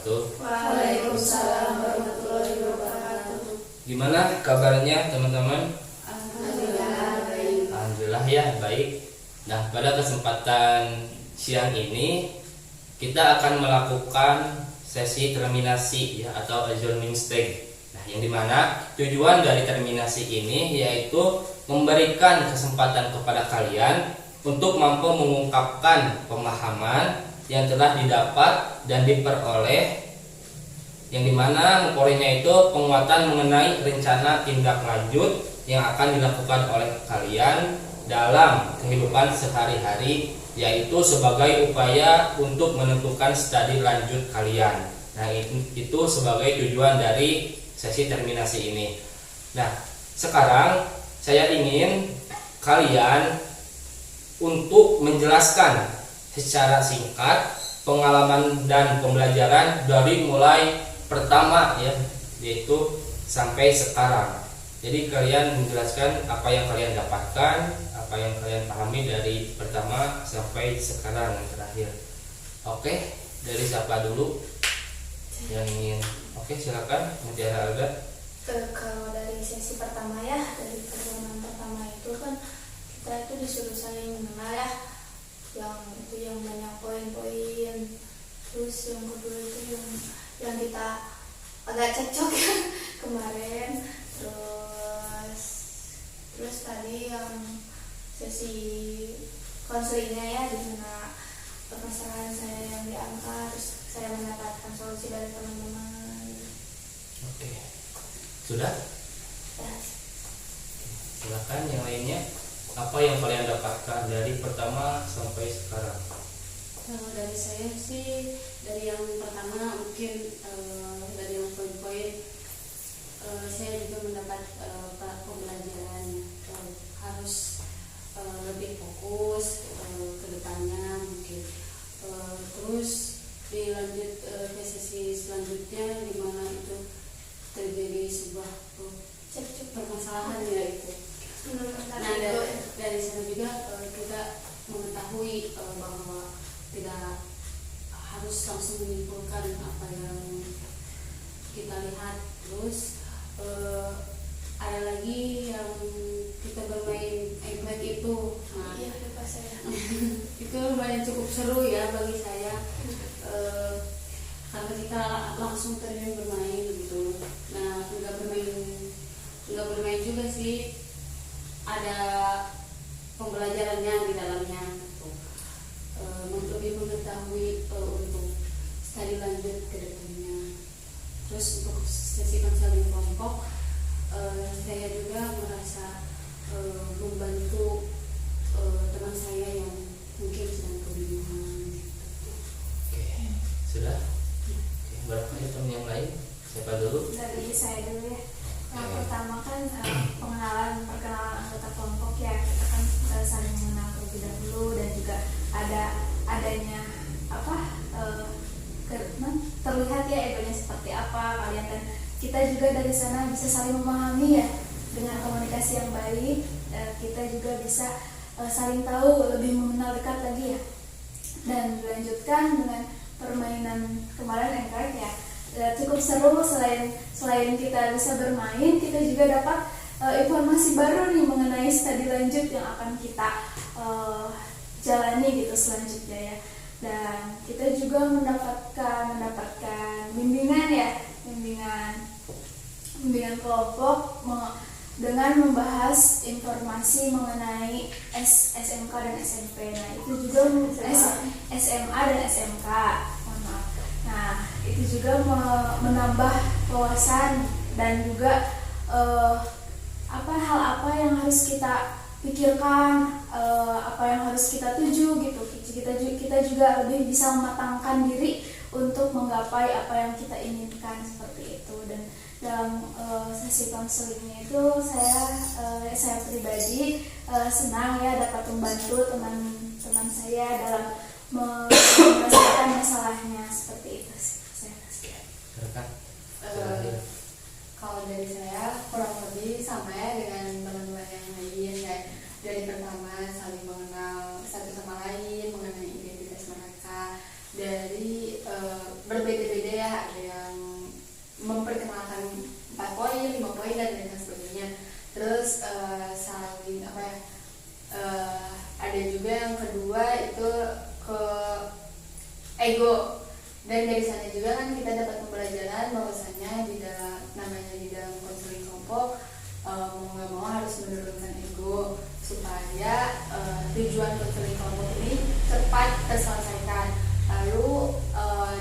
wabarakatuh. Waalaikumsalam warahmatullahi wabarakatuh. Gimana kabarnya teman-teman? Alhamdulillah baik. Alhamdulillah ya baik. Nah, pada kesempatan siang ini kita akan melakukan sesi terminasi ya, atau adjourning stage. Nah, yang dimana tujuan dari terminasi ini yaitu memberikan kesempatan kepada kalian untuk mampu mengungkapkan pemahaman yang telah didapat dan diperoleh, yang dimana memperolehnya itu penguatan mengenai rencana tindak lanjut yang akan dilakukan oleh kalian dalam kehidupan sehari-hari, yaitu sebagai upaya untuk menentukan studi lanjut kalian. Nah, itu sebagai tujuan dari sesi terminasi ini. Nah, sekarang saya ingin kalian untuk menjelaskan secara singkat pengalaman dan pembelajaran dari mulai pertama ya, yaitu sampai sekarang. Jadi kalian menjelaskan apa yang kalian dapatkan, apa yang kalian pahami dari pertama sampai sekarang yang terakhir. Oke, dari siapa dulu yang ingin? Oke, silakan Mutiara Alda. Kalau dari sesi pertama ya, dari pertemuan pertama itu kan kita itu disuruh saling mengenal ya, yang banyak poin-poin. Terus yang kedua itu yang kita agak cekcok ya kemarin. Terus tadi yang sesi konselingnya ya, di mana permasalahan saya yang diangkat, terus saya mendapatkan solusi dari teman-teman. Oke, sudah? Ya. Silakan yang lainnya. Apa yang kalian dapatkan dari pertama sampai sekarang? Kalau dari saya sih, dari yang pertama mungkin dari yang poin-poin, saya juga mendapat pembelajaran harus lebih fokus ke depannya mungkin. Terus dilanjut ke sesi selanjutnya, di mana itu terjadi sebuah permasalahan ya itu. Nah, dari sana juga kita mengetahui bahwa tidak harus langsung menyimpulkan apa yang kita lihat. Terus ada lagi yang kita bermain egg itu. Nah, Iya, lupa saya. itu lumayan cukup seru ya bagi saya, karena kita langsung terjun bermain gitu. Nah, nggak bermain juga sih, ada pembelajarannya di dalamnya gitu. Lebih mengetahui untuk studi lanjut ke depannya. Terus untuk sesi konseling kelompok, saya juga merasa membantu teman saya yang mungkin sedang kebingungan gitu. Oke, sudah? Oke, barangkali teman yang lain? Siapa dulu? Dari saya dulu ya. Yang pertama kan perkenalan anggota kelompok ya, kita kan saling mengenal terlebih dahulu, dan juga adanya terlihat ya egonya seperti apa kalian, dan kita juga dari sana bisa saling memahami ya, dengan komunikasi yang baik. Kita juga bisa saling tahu, lebih mengenal dekat lagi ya. Dan dilanjutkan dengan permainan kemarin yang ya, cukup seru. Selain kita bisa bermain, kita juga dapat informasi baru nih mengenai studi lanjut yang akan kita jalani gitu selanjutnya ya. Dan kita juga mendapatkan bimbingan ya, bimbingan kelompok dengan membahas informasi mengenai SMK dan SMP. Nah, itu juga SMA dan SMK. Mohon maaf. Nah, itu juga menambah wawasan, dan juga hal apa yang harus kita pikirkan, apa yang harus kita tuju gitu. Kita juga lebih bisa mematangkan diri untuk menggapai apa yang kita inginkan, seperti itu. Dan dalam sesi konselingnya itu saya pribadi senang ya dapat membantu teman-teman saya dalam menyelesaikan masalahnya, seperti itu sih. Kalau dari saya kurang lebih sama ya dengan teman-teman yang lain ya. Dari pertama saling mengenal satu sama lain, mengenai identitas mereka. Dari berbeda-beda ya ada yang memperkenalkan 4 poin, 5 poin dan lain sebagainya. Terus saling apa ya? Ada juga yang kedua itu ke ego, dan dari sana juga kan kita dapat pembelajaran bahwasanya di dalam konseling kelompok mau nggak mau harus menurunkan ego supaya tujuan konseling kelompok ini cepat terselesaikan. Lalu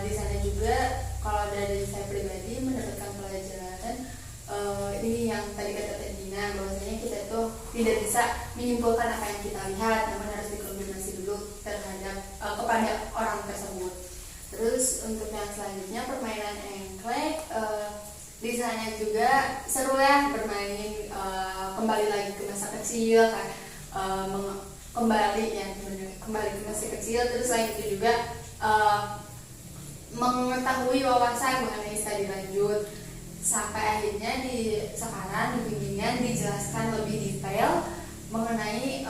di sana juga kalau dari saya pribadi mendapatkan pelajaran ini yang tadi kata Teh Dina, bahwasanya kita tuh tidak bisa menyimpulkan apa yang kita lihat, namun harus dikonfirmasi dulu terhadap kepada orang tersebut. Terus untuk yang selanjutnya permainan engklek, di sana juga seru ya bermain, kembali lagi ke masa kecil kan, kembali ke masa kecil. Terus selain itu juga mengetahui wawasan mengenai studi lanjut, sampai akhirnya sekarang di bimbingan dijelaskan lebih detail mengenai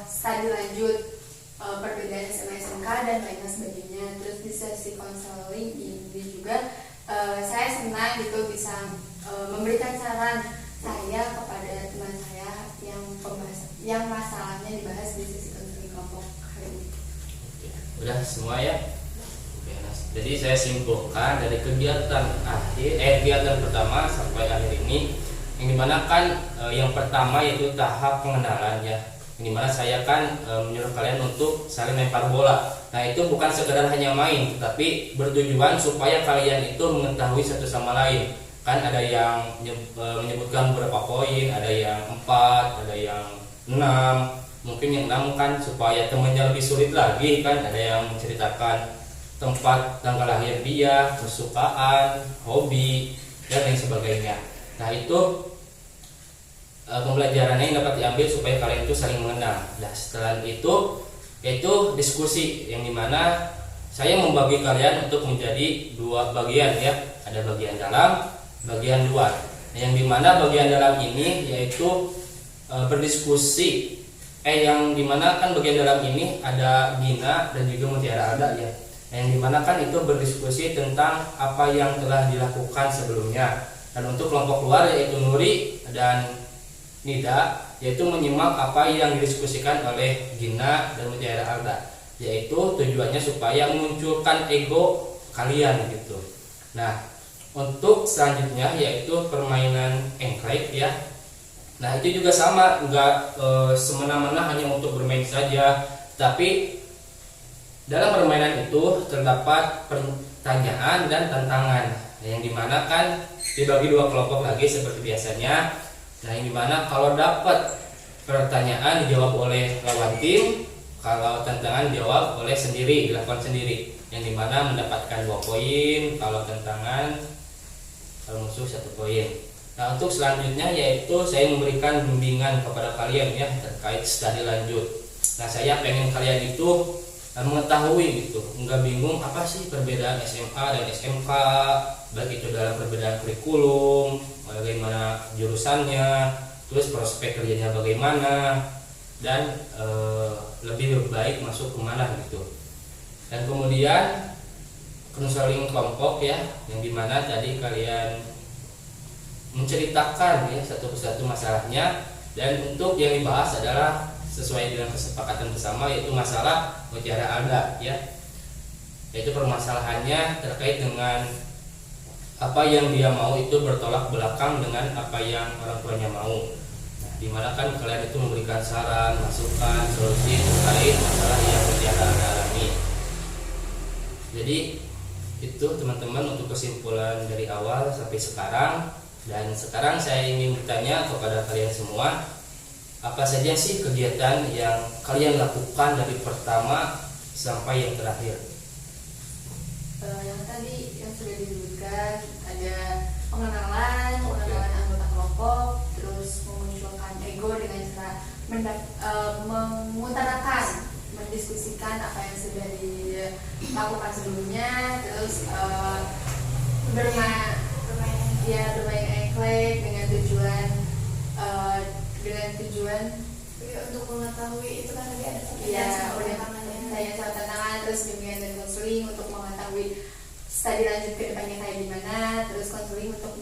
studi lanjut, perbedaan SMA SMK dan lain sebagainya. Terus di sesi konseling ini juga saya senang gitu bisa memberikan saran saya kepada teman saya yang masalahnya dibahas di sesi konseling kelompok hari ini. Udah semua ya. Jadi saya simpulkan dari kegiatan pertama sampai akhir ini, yang dimana kan yang pertama yaitu tahap pengenalan ya, yang dimana saya kan menyuruh kalian untuk saling lempar bola. Nah itu bukan sekedar hanya main, tetapi bertujuan supaya kalian itu mengetahui satu sama lain. Kan ada yang menyebutkan beberapa poin, ada yang 4, ada yang 6. Mungkin yang 6 kan supaya temannya lebih sulit lagi kan, ada yang menceritakan tempat tanggal lahir dia, kesukaan, hobi, dan lain sebagainya. Nah itu pembelajarannya yang dapat diambil supaya kalian itu saling mengenal. Nah setelah itu yaitu diskusi, yang dimana saya membagi kalian untuk menjadi 2 bagian ya, ada bagian dalam, bagian luar. Nah, yang dimana bagian dalam ini yaitu berdiskusi, yang dimana kan bagian dalam ini ada Gina dan juga Mutiara Alda ya, yang dimana kan itu berdiskusi tentang apa yang telah dilakukan sebelumnya. Dan untuk kelompok luar yaitu Nuri dan Nida, yaitu menyimak apa yang didiskusikan oleh Gina dan Mutiara Alda, yaitu tujuannya supaya memunculkan ego kalian gitu. Nah untuk selanjutnya yaitu permainan engklek ya. Nah itu juga sama, nggak semena-mena hanya untuk bermain saja, tapi dalam permainan itu terdapat pertanyaan dan tantangan, yang dimana kan dibagi 2 kelompok lagi seperti biasanya. Nah yang dimana kalau dapat pertanyaan dijawab oleh lawan tim, kalau tantangan dijawab oleh sendiri, dilakukan sendiri, yang dimana mendapatkan 2 poin, kalau tantangan, kalau musuh 1 poin. Nah untuk selanjutnya yaitu saya memberikan bimbingan kepada kalian ya terkait studi lanjut. Nah saya pengen kalian itu mengetahui gitu, nggak bingung apa sih perbedaan SMA dan SMK, baik itu dalam perbedaan kurikulum, bagaimana jurusannya, terus prospek kerjanya bagaimana, dan lebih baik masuk kemana gitu. Dan kemudian konseling kelompok ya, yang dimana tadi kalian menceritakan ya satu persatu masalahnya, dan untuk yang dibahas adalah sesuai dengan kesepakatan bersama, yaitu masalah Mutiara Alda ya, yaitu permasalahannya terkait dengan apa yang dia mau itu bertolak belakang dengan apa yang orang tuanya mau. Nah, dimana kan kalian itu memberikan saran, masukan, solusi terkait masalah yang Mutiara Alda alami. Jadi itu teman-teman untuk kesimpulan dari awal sampai sekarang. Dan sekarang saya ingin bertanya kepada kalian semua, apa saja sih kegiatan yang kalian lakukan dari pertama sampai yang terakhir? Yang tadi yang sudah disebutkan ada pengenalan anggota kelompok, terus memunculkan ego dengan cara mengutarakan, mendiskusikan apa yang sudah dilakukan sebelumnya, terus bermain engklek dengan tujuan untuk mengetahui itu kan tadi ada tantangan, terus bimbingan dan konseling untuk mengetahui studi lanjut ke depannya kayak gimana, terus konseling untuk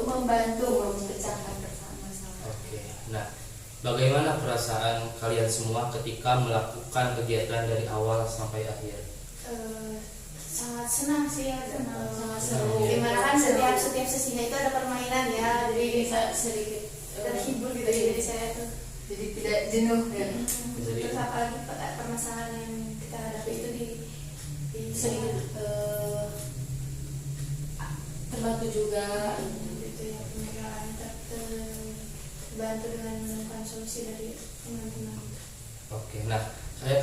membantu memecahkan masalah. Oke. Nah, bagaimana perasaan kalian semua ketika melakukan kegiatan dari awal sampai akhir? Sangat senang sih ya, Sangat seru. Dimana kan setiap sesinya itu ada permainan ya, Jadi bisa sedikit terhibur gitu ya. Jadi saya tuh Jadi tidak jenuh ya. Jadi terus apalagi permasalahan yang kita hadapi itu di sedikit terbantu juga. gitu ya, pemikiran terbantu dengan menemukan solusi dari teman-teman. oke. Nah, saya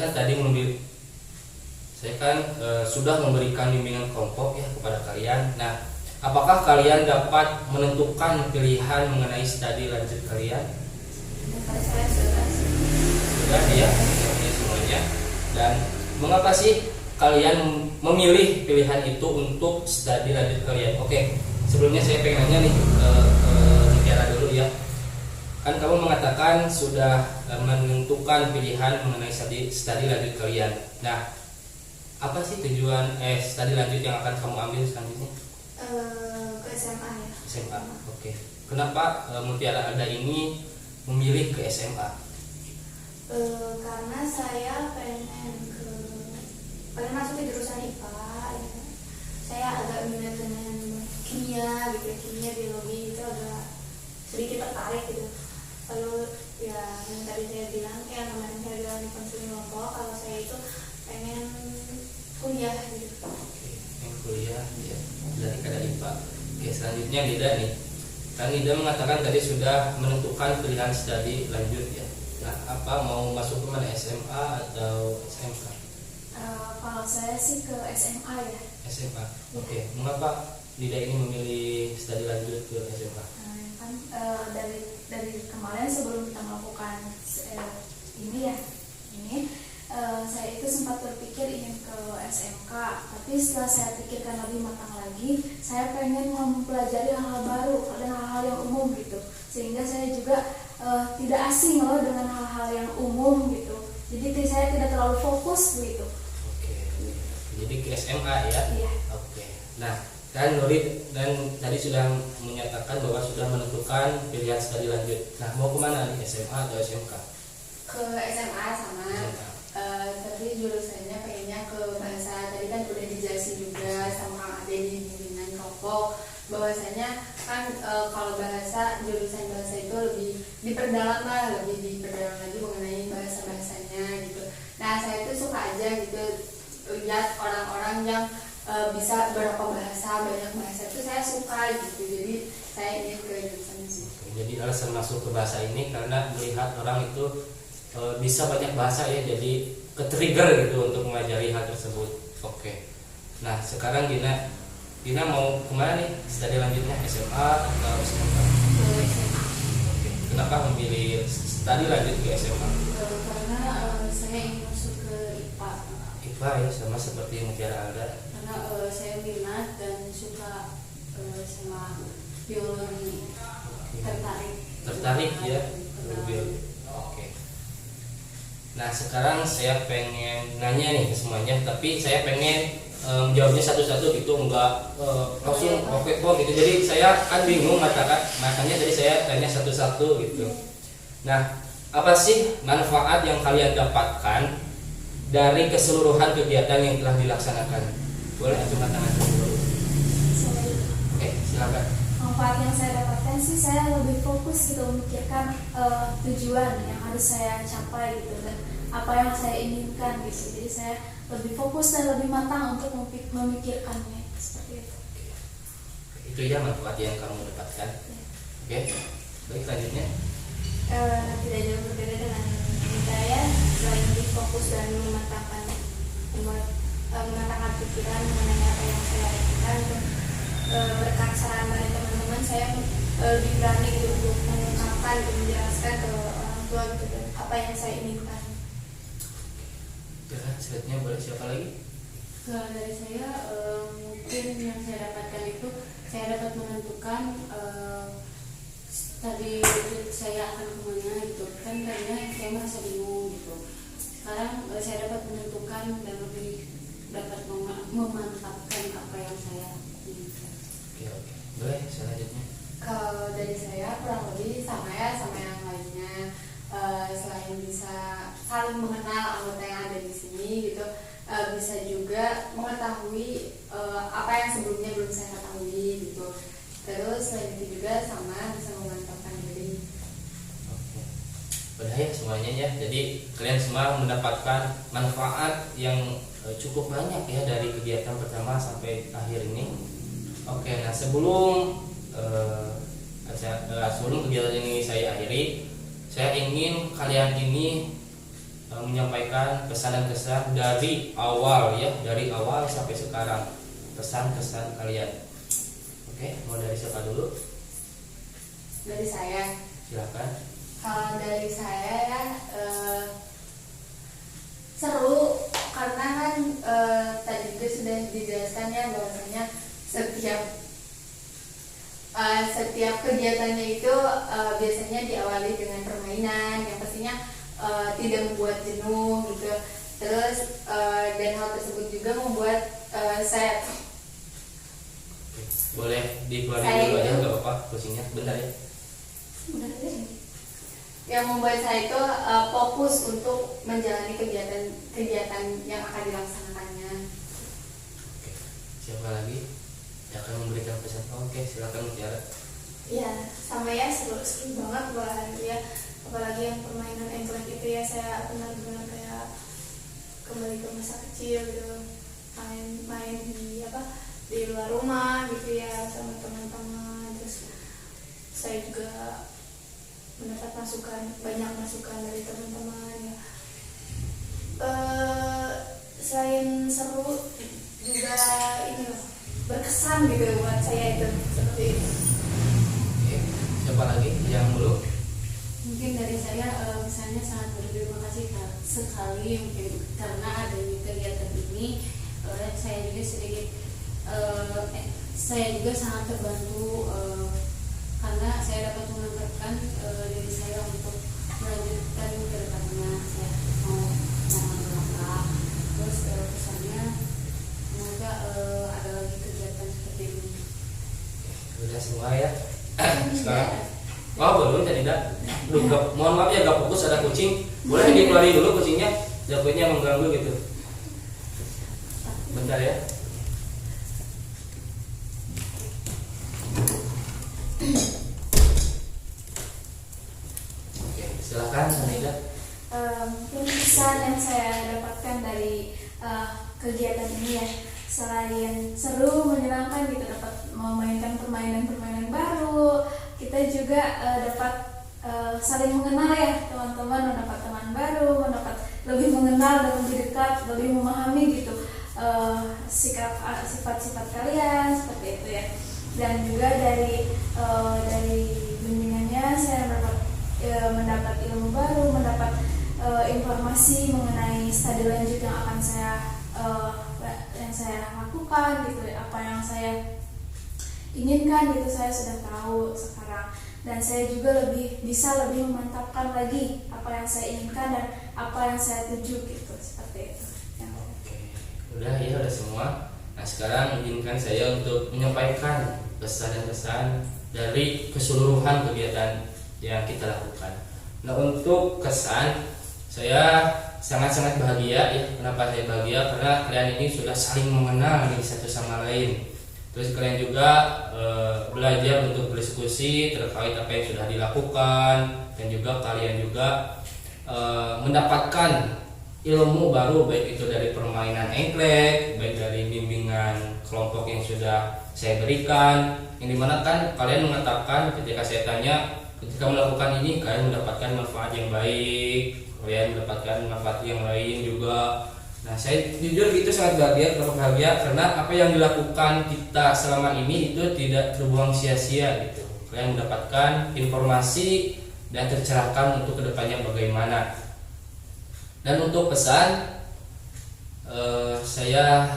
kan sudah memberikan bimbingan kelompok ya kepada kalian. Nah, apakah kalian dapat menentukan pilihan mengenai studi lanjut kalian? Pada saya sudah Ya, semuanya. Dan mengapa sih kalian memilih pilihan itu untuk studi lanjut kalian? Oke, sebelumnya saya pengen nanya nih ke Mutiara dulu ya. Kan kamu mengatakan sudah menentukan pilihan mengenai studi lanjut kalian. Nah, apa sih tujuan studi lanjut yang akan kamu ambil selanjutnya? ke SMA ya. SMA. Oke. Kenapa Mutiara Alda ini memilih ke SMA? Karena saya pengen masuk ke jurusan IPA ya. Saya agak minat dengan kimia gitu, kimia biologi itu agak sedikit tertarik gitu. Lalu ya yang tadi saya bilang kayak kemarin saya bilang di konseling kelompok, kalau saya itu pengen kuliah gitu. Oke, yang kuliah ya dari kada IPA. Oke, selanjutnya Nida nih. Kan Nida mengatakan tadi sudah menentukan pilihan studi lanjut ya. Nah, apa mau masuk ke mana, SMA atau SMK? Kalau saya sih ke SMA ya. SMA. Oke. Mengapa Nida ini memilih studi lanjut ke SMA? Kan dari kemarin sebelum kita melakukan saya itu sempat berpikir ingin ke SMK, tapi setelah saya pikirkan lebih matang lagi, saya pengen mempelajari hal-hal baru dan hal-hal yang umum gitu, sehingga saya juga tidak asing loh dengan hal-hal yang umum gitu. Jadi saya tidak terlalu fokus gitu. Oke. Jadi ke SMA ya? Iya. Oke. Nah, kan Nurid dan tadi sudah menyatakan bahwa sudah menentukan pilihan studi lanjut. Nah, mau kemana nih, SMA atau SMK? Ke SMA sama. Tapi jurusannya pengennya ke bahasa. Tadi kan udah dijelasin juga sama Kang Ade di bimbingan kelompok bahwasanya kan kalau jurusan bahasa itu lebih diperdalam lagi mengenai bahasanya gitu. Nah, saya tuh suka aja gitu lihat orang-orang yang bisa banyak bahasa itu saya suka gitu. Jadi saya ingin ke jurusan itu. Jadi alasan masuk ke bahasa ini karena melihat orang itu bisa banyak bahasa ya, jadi ke-trigger gitu untuk mengajari hal tersebut. Oke. Nah, sekarang Dina mau kemana nih studi lanjutnya, SMA atau SMK? Oke. Kenapa memilih studi lanjut ke SMA? Karena saya ingin masuk ke IPA. IPA ya, sama seperti Mutiara Alda. Karena saya minat dan suka sama biologi. Tertarik ya biologi. Oke. Nah, sekarang saya pengen nanya nih ke semuanya, tapi saya pengen jawabnya satu-satu gitu, enggak langsung oke kok gitu. Jadi saya kan bingung makanya tadi saya tanya satu-satu gitu. Nah, apa sih manfaat yang kalian dapatkan dari keseluruhan kegiatan yang telah dilaksanakan? Boleh angkat tangan dulu. Oke, silakan. Manfaat yang saya dapatkan sih, saya lebih fokus gitu memikirkan tujuan yang harus saya capai gitu, dan apa yang saya inginkan gitu. Jadi saya lebih fokus dan lebih matang untuk memikirkannya seperti itu. Itu ya manfaat yang kamu dapatkan. Oke, baik, selanjutnya. Tidak jauh berbeda dengan saya, selain lebih fokus dan mematangkan pikiran mengenai apa yang saya lakukan, dan berkat saran dari teman-teman saya lebih berani gitu untuk mengungkapkan dan menjelaskan ke orang tua gitu dan apa yang saya inginkan. Ya, selanjutnya boleh siapa lagi? Kalau dari saya mungkin yang saya dapatkan itu saya dapat menentukan tadi saya akan kemana gitu kan, karena saya merasa bingung gitu. Sekarang saya dapat menentukan dan lebih dapat memantapkan mendapatkan apa yang saya inginkan. Oke. Boleh selanjutnya. Kalau dari saya kurang lebih sama ya, sama yang lainnya. Selain bisa saling mengenal anggota yang ada di sini gitu, bisa juga mengetahui apa yang sebelumnya belum saya ketahui gitu. Terus selain itu juga sama bisa memantapkan diri. Oke. Udah ya semuanya ya. Jadi kalian semua mendapatkan manfaat yang cukup banyak ya dari kegiatan pertama sampai akhir ini. Oke, nah sebelum sebelum kegiatan ini saya akhiri, saya ingin kalian ini menyampaikan pesan dan kesan dari awal ya, dari awal sampai sekarang, pesan-kesan kalian. Oke, mau dari siapa dulu? Dari saya. Silakan. Kalau dari saya ya seru karena kan tadi juga sudah dijelaskan ya bahwasanya setiap kegiatannya itu biasanya diawali dengan permainan yang pastinya tidak membuat jenuh gitu. Terus dan hal tersebut juga membuat saya Boleh dikeluarin Saya dulu aja, itu- nggak apa-apa, pusingnya bentar ya. Udah deh. yang membuat saya itu fokus untuk menjalani kegiatan yang akan dilaksanakannya. Oke, siapa lagi yang akan memberikan pesan? Oke, silakan Mutiara. Ya, sama ya, seru banget malahan ya. Apalagi yang permainan engklek itu ya, saya benar-benar kayak kembali ke masa kecil gitu. Main di luar rumah gitu ya sama teman-teman. Terus saya juga mendapat banyak masukan dari teman-teman ya. Selain seru juga ini loh, berkesan gitu buat saya itu seperti itu. Oke, siapa lagi yang dulu? Mungkin dari saya misalnya sangat berterima kasih sekali mungkin karena adanya kegiatan ini saya juga sedikit saya juga sangat terbantu karena saya dapat mengantarkan diri saya untuk melanjutkan ke depannya. Saya mau melangkah terus pesannya semoga ada lagi kegiatan seperti ini. Udah semua ya. Sekarang belum tidak. Mohon maaf ya, gak fokus, ada kucing. Boleh dikeluarin dulu kucingnya, takutnya mengganggu gitu. Bentar ya. Oke, silakan Sanida. Mungkin pesan yang saya dapatkan dari kegiatan ini ya, selain seru menyenangkan gitu, dapat memainkan permainan-permainan baru, kita juga dapat saling mengenal ya teman-teman, mendapat teman baru, mendapat lebih mengenal dan lebih dekat, lebih memahami gitu sifat-sifat kalian seperti itu ya. Dan juga dari bimbingannya saya mendapat ilmu baru, mendapat informasi mengenai studi lanjut yang akan saya lakukan gitu, apa yang saya inginkan gitu saya sudah tahu sekarang, dan saya juga bisa lebih memantapkan lagi apa yang saya inginkan dan apa yang saya tuju gitu, seperti itu ya. Oke, udah ya, udah semua. Nah sekarang izinkan saya untuk menyampaikan pesan dan kesan dari keseluruhan kegiatan yang kita lakukan. Nah untuk kesan, saya sangat-sangat bahagia ya. Kenapa saya bahagia? Karena kalian ini sudah saling mengenal nih satu sama lain. Terus kalian juga belajar untuk berdiskusi terkait apa yang sudah dilakukan, dan juga kalian juga mendapatkan ilmu baru, baik itu dari permainan engklek, baik dari bimbingan kelompok yang sudah saya berikan, yang dimana kan kalian mengatakan ketika saya tanya, ketika melakukan ini kalian mendapatkan manfaat yang baik, kalian mendapatkan manfaat yang lain juga. Nah saya jujur itu sangat bahagia. Kenapa bahagia? Karena apa yang dilakukan kita selama ini itu tidak terbuang sia-sia gitu. Kalian mendapatkan informasi dan tercerahkan untuk kedepannya bagaimana. Dan untuk pesan, saya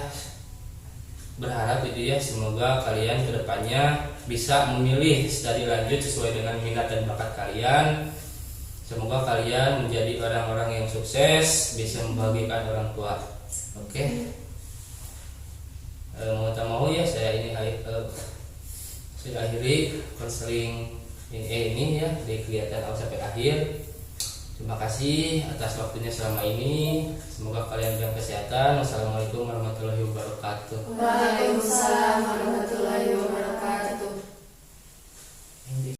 berharap itu ya, semoga kalian kedepannya bisa memilih studi lanjut sesuai dengan minat dan bakat kalian. Semoga kalian menjadi orang-orang yang sukses, bisa membahagiakan orang tua. Oke. Mau Saya akhiri konseling ini ya dari kegiatan awal sampai akhir. Terima kasih atas waktunya selama ini. Semoga kalian dalam kesehatan. Wassalamualaikum warahmatullahi wabarakatuh. Waalaikumsalam.